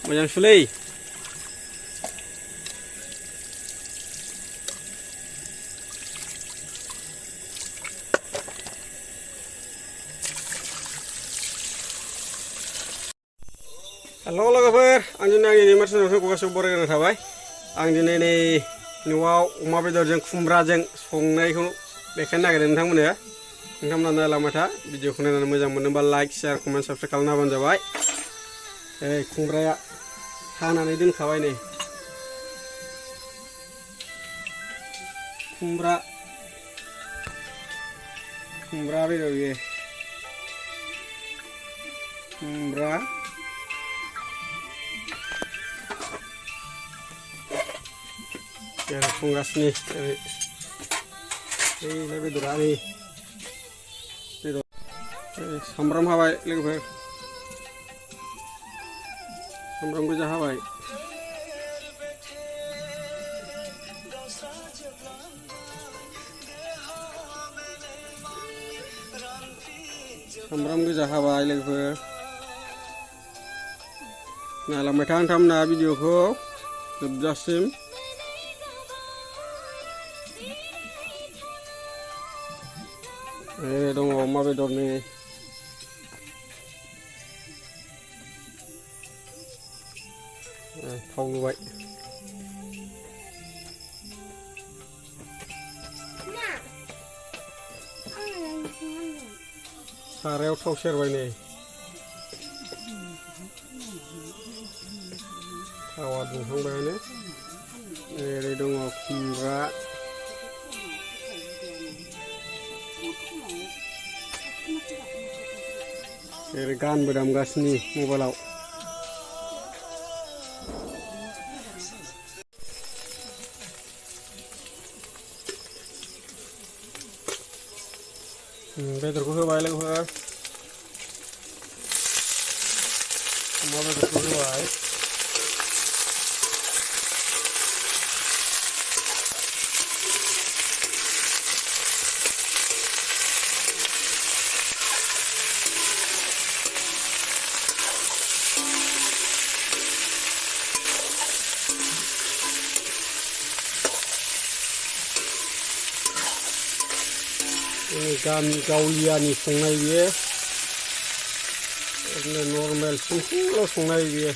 मोजां सुलै हेल' लोगोफोर आं दिनै आंनि मानसिफोरखौ गासैबो बरायग्रोनाय थाबाय आं दिनै नै न'आव अमा बेदरजों खुमब्राजों संनायखौ देखायनो नागिरदों नोंथांमोना नायलांबाय था भिडिअखौ नायनानै मोजां मोनोबा लाइक शेयार कमेन्ट साबस्क्राइब खालामना होबानो जाबाय खुमब्राया हानानै दोनखाबाय नै खुमब्रा बेदर बेयो खुमब्रा संगासिनो ओरै बेदरा नै बेदर सामब्राम हाबाय लोगोफोर सामब्राम गोजा हाबाय सामब्राम गोजा हाबाय लोगोफोर नायलांबाय था नोंथांमोना भिडिअखौ जोबजासिम दङ अमा बेदरनि थाव होबाय सारायाव थाव सेरबाय नै थावा दुंखांबायानो ओरै दङ खुमब्रा ओरै गानबो दामगासिनो मबाइलाव बेदरखौ होबाय लोगोफोर अमा बेदरखौ होबाय गामि गावलियानि संनाय बियो ओरैनो नर्मेल सिम्पोल संनाय बियो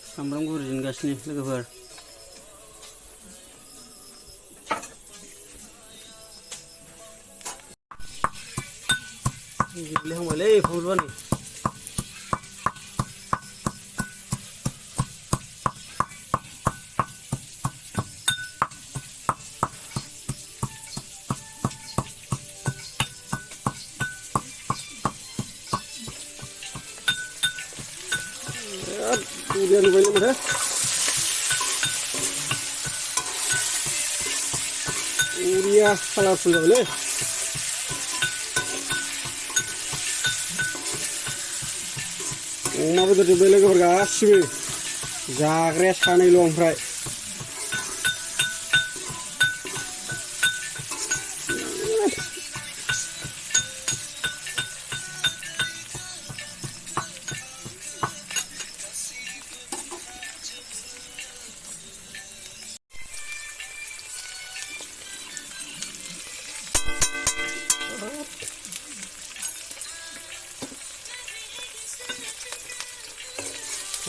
सामब्राम गुफुर दिनगासिनो लोगोफोर गेब्लेहांबायलै फुलबानि udah nih banyak udah udah kalau sudah boleh अमा बेदर बेलेग गासिबो जाग्राया सानैल' ओमफ्राय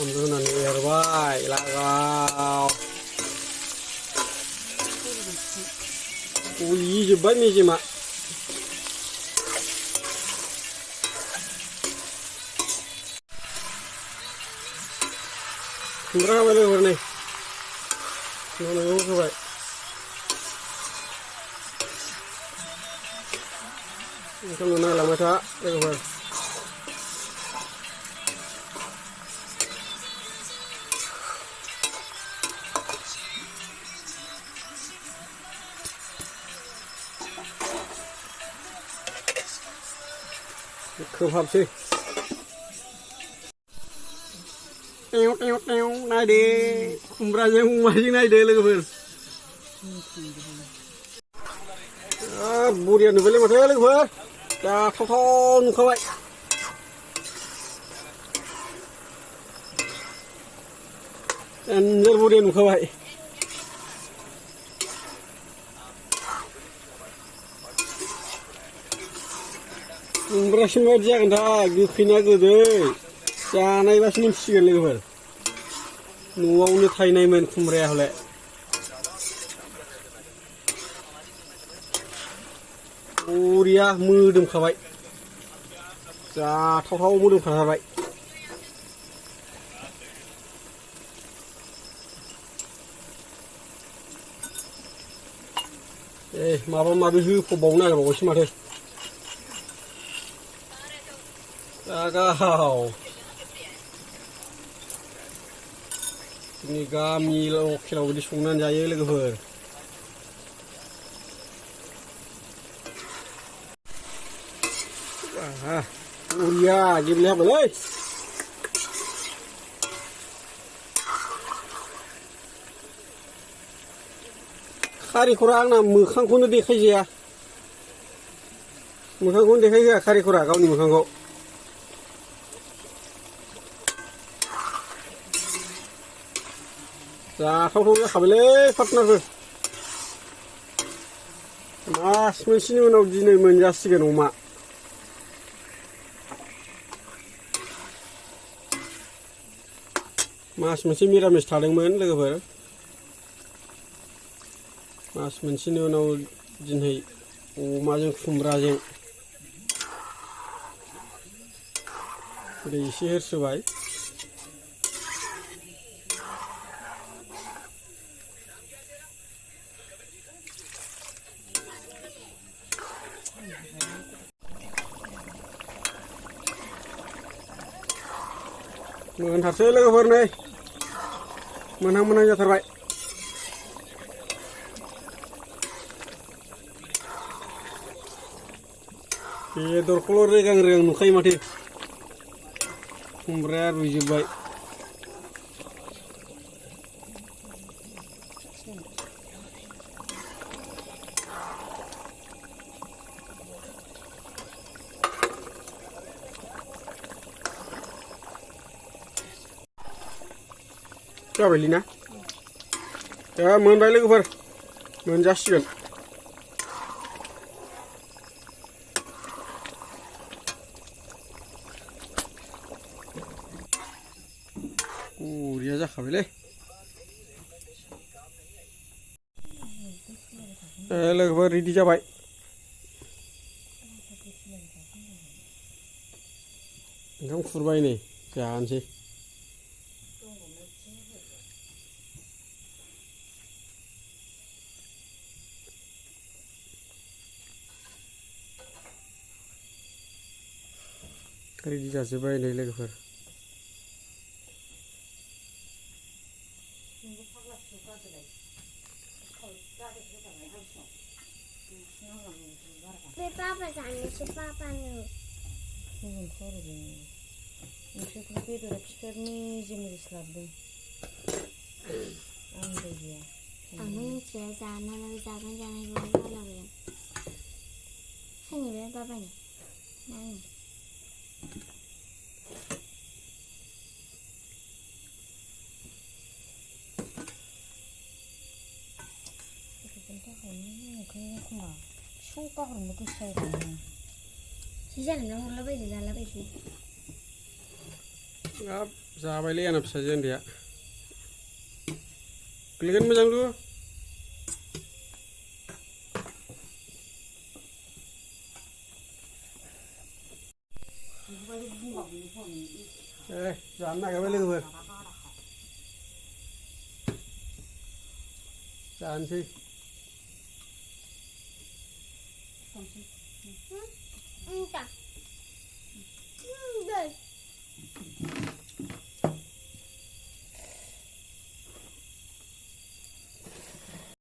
Kondonan erbai lagaw uyi jebat nih cima berapa lagi nih nono coba Cái lúa này là mấy thá đây các bạn không hợp gì teo này đi không ra nhưng mà như này đây là các bạn bùn nó về lên một thế là các bạn đã thao thao không vậy anh rất bùn không vậy Brushing my jack and dog, you finna go there. Chan, I was in sea level. No only Thai name and from Rahole. Uria, Mudum Kawai. Toto Mudum Kawai. Eh, Mama Mabu for Bona or Shimate. Agao. Ini kami lo kira di Sunan Jaya lagi ber. Uria, gini apa leh? Kari kurang na mukhang kuno dikai ya. Mukhang kuno dikai ya kari kurang kau ni mukhang kau. Dạ không không khảo lê phát nó rồi mà mình xin nào gì này mình ra xí cái noma mà mình xin mira mình starting mình lấy cái vậy mà mình xin nào gì này mà chúng không ra gì để xí hết số vậy mình thật sự là cái phần này mình không muốn cho thật vậy thì đồ color đây càng riêng nó khay mà thì không ra rồi gì vậy cho vậy nè, cho mình bay lên cái mình ra xuyên, dia ra khẩu lên, lên cái đi cho vậy, không phun bay này, chả ăn gì. Kali di jasa bay này lagi fer. Papa sana, si Papa nu. Bugün sorun. Yüksek bir de pişirmeyi cimri slavdım. Anlayıyor. Anh chia ra nó ra cái ra này rồi là về. Sao nhìn thấy Papa nhỉ? Này. Şunqaqır mı kışaydı? Sizin ne olur be diye la be şey. Ngap, sabai lian apa saja dia. Kalian macam tu. Jangan nak kembali tu. Jangan sih. दा